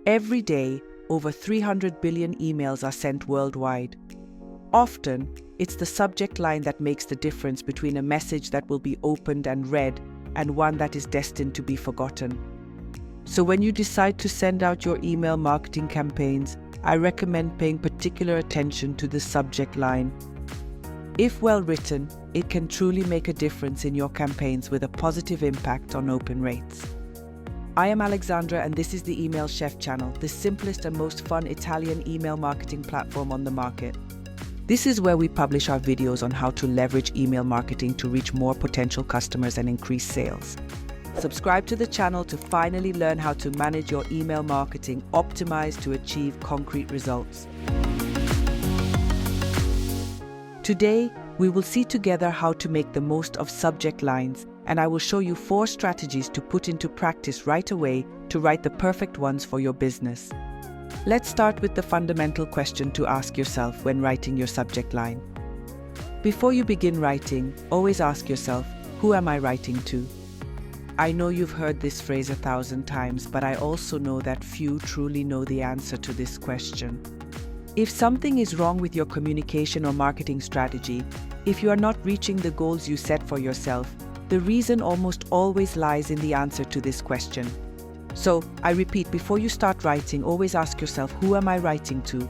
Every day, over 300 billion emails are sent worldwide. Often, it's the subject line that makes the difference between a message that will be opened and read and one that is destined to be forgotten. So when you decide to send out your email marketing campaigns, I recommend paying particular attention to the subject line. If well written, it can truly make a difference in your campaigns with a positive impact on open rates. I am Alexandra and this is the Email Chef channel, the simplest and most fun Italian email marketing platform on the market. This is where we publish our videos on how to leverage email marketing to reach more potential customers and increase sales. Subscribe to the channel to finally learn how to manage your email marketing optimized to achieve concrete results. Today, we will see together how to make the most of subject lines, and I will show you 4 strategies to put into practice right away to write the perfect ones for your business. Let's start with the fundamental question to ask yourself when writing your subject line. Before you begin writing, always ask yourself, who am I writing to? I know you've heard this phrase 1,000 times, but I also know that few truly know the answer to this question. If something is wrong with your communication or marketing strategy, if you are not reaching the goals you set for yourself, the reason almost always lies in the answer to this question. So, I repeat, before you start writing, always ask yourself, who am I writing to?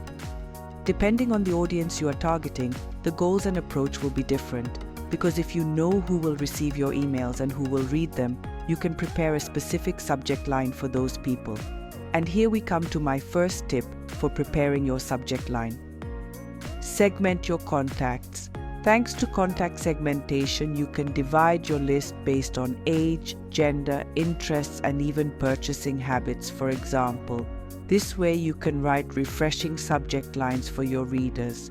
Depending on the audience you are targeting, the goals and approach will be different. Because if you know who will receive your emails and who will read them, you can prepare a specific subject line for those people. And here we come to my first tip for preparing your subject line. Segment your contacts. Thanks to contact segmentation, you can divide your list based on age, gender, interests, and even purchasing habits, for example. This way you can write refreshing subject lines for your readers.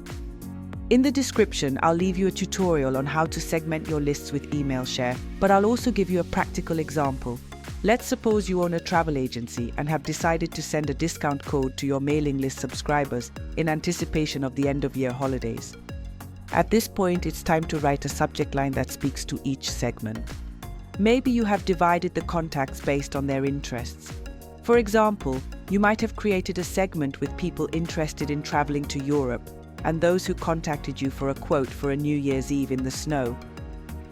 In the description, I'll leave you a tutorial on how to segment your lists with EmailShare, but I'll also give you a practical example. Let's suppose you own a travel agency and have decided to send a discount code to your mailing list subscribers in anticipation of the end-of-year holidays. At this point, it's time to write a subject line that speaks to each segment. Maybe you have divided the contacts based on their interests. For example, you might have created a segment with people interested in traveling to Europe and those who contacted you for a quote for a New Year's Eve in the snow.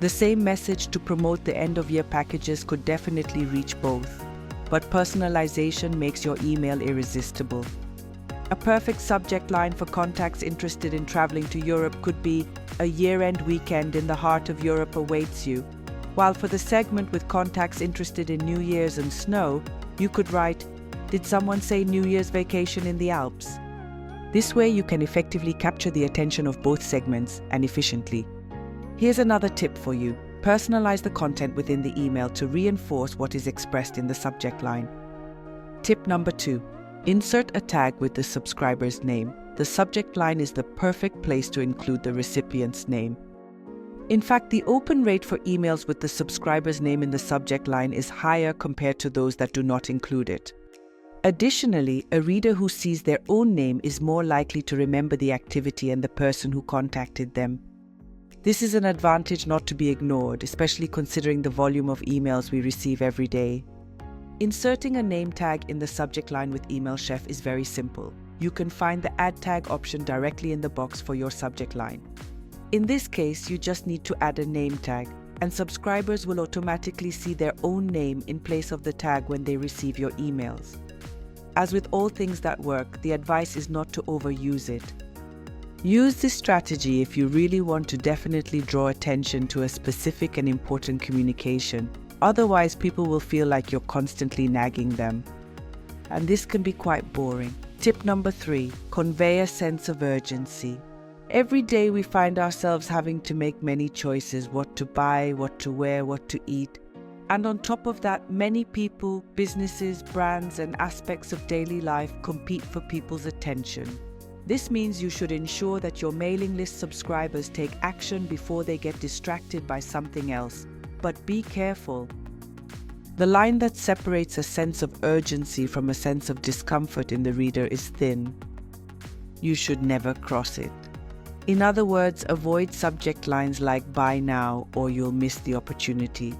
The same message to promote the end-of-year packages could definitely reach both, but personalization makes your email irresistible. A perfect subject line for contacts interested in traveling to Europe could be, a year-end weekend in the heart of Europe awaits you, while for the segment with contacts interested in New Year's and snow, you could write, did someone say New Year's vacation in the Alps? This way you can effectively capture the attention of both segments and efficiently. Here's another tip for you. Personalize the content within the email to reinforce what is expressed in the subject line. Tip number 2. Insert a tag with the subscriber's name. The subject line is the perfect place to include the recipient's name. In fact, the open rate for emails with the subscriber's name in the subject line is higher compared to those that do not include it. Additionally, a reader who sees their own name is more likely to remember the activity and the person who contacted them. This is an advantage not to be ignored, especially considering the volume of emails we receive every day. Inserting a name tag in the subject line with EmailChef is very simple. You can find the add tag option directly in the box for your subject line. In this case, you just need to add a name tag, and subscribers will automatically see their own name in place of the tag when they receive your emails. As with all things that work, the advice is not to overuse it. Use this strategy if you really want to definitely draw attention to a specific and important communication. Otherwise, people will feel like you're constantly nagging them. And this can be quite boring. Tip number 3, convey a sense of urgency. Every day we find ourselves having to make many choices, what to buy, what to wear, what to eat. And on top of that, many people, businesses, brands, and aspects of daily life compete for people's attention. This means you should ensure that your mailing list subscribers take action before they get distracted by something else. But be careful. The line that separates a sense of urgency from a sense of discomfort in the reader is thin. You should never cross it. In other words, avoid subject lines like buy now or you'll miss the opportunity.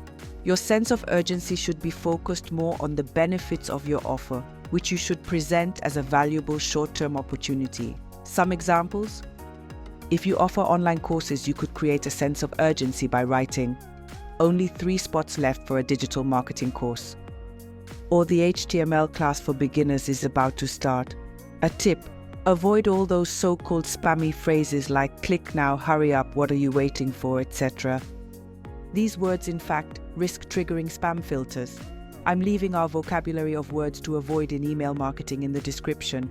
Your sense of urgency should be focused more on the benefits of your offer, which you should present as a valuable short-term opportunity. Some examples? If you offer online courses, you could create a sense of urgency by writing, "Only 3 spots left for a digital marketing course." Or the HTML class for beginners is about to start. A tip: avoid all those so-called spammy phrases like "click now, hurry up, what are you waiting for," etc. These words, in fact, risk triggering spam filters. I'm leaving our vocabulary of words to avoid in email marketing in the description,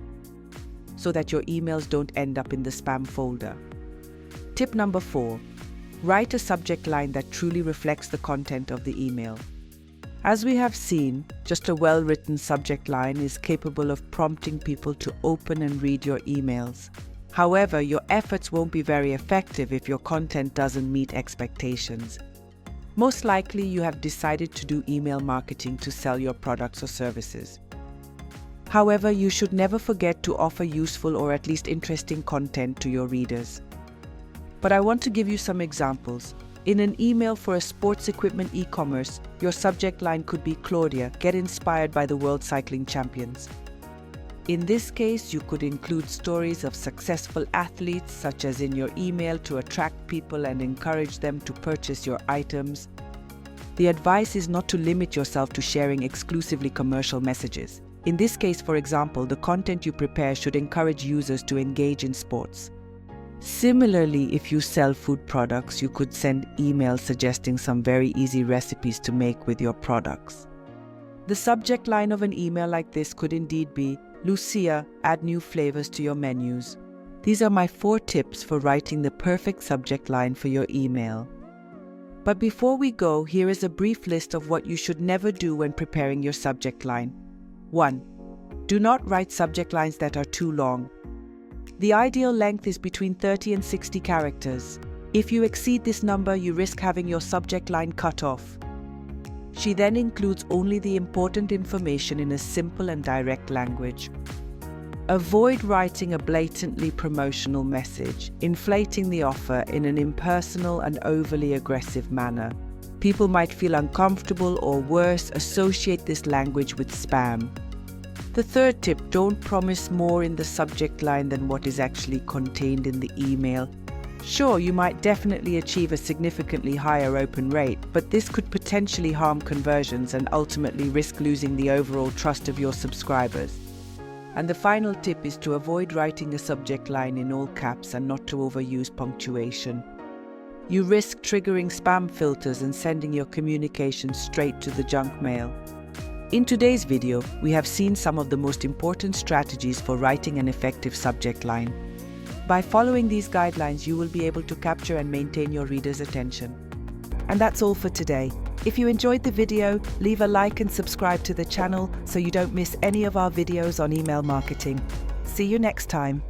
so that your emails don't end up in the spam folder. Tip number 4. Write a subject line that truly reflects the content of the email. As we have seen, just a well-written subject line is capable of prompting people to open and read your emails. However, your efforts won't be very effective if your content doesn't meet expectations. Most likely, you have decided to do email marketing to sell your products or services. However, you should never forget to offer useful or at least interesting content to your readers. But I want to give you some examples. In an email for a sports equipment e-commerce, your subject line could be "Claudia, get inspired by the World Cycling Champions." In this case, you could include stories of successful athletes, such as in your email, to attract people and encourage them to purchase your items. The advice is not to limit yourself to sharing exclusively commercial messages. In this case, for example, the content you prepare should encourage users to engage in sports. Similarly, if you sell food products, you could send emails suggesting some very easy recipes to make with your products. The subject line of an email like this could indeed be, "Lucia, add new flavors to your menus." These are my 4 tips for writing the perfect subject line for your email. But before we go, here is a brief list of what you should never do when preparing your subject line. 1. Do not write subject lines that are too long. The ideal length is between 30 and 60 characters. If you exceed this number, you risk having your subject line cut off. She then includes only the important information in a simple and direct language. Avoid writing a blatantly promotional message, inflating the offer in an impersonal and overly aggressive manner. People might feel uncomfortable or worse, associate this language with spam. The third tip: don't promise more in the subject line than what is actually contained in the email. Sure, you might definitely achieve a significantly higher open rate, but this could potentially harm conversions and ultimately risk losing the overall trust of your subscribers. And the final tip is to avoid writing a subject line in all caps and not to overuse punctuation. You risk triggering spam filters and sending your communication straight to the junk mail. In today's video, we have seen some of the most important strategies for writing an effective subject line. By following these guidelines, you will be able to capture and maintain your readers' attention. And that's all for today. If you enjoyed the video, leave a like and subscribe to the channel so you don't miss any of our videos on email marketing. See you next time.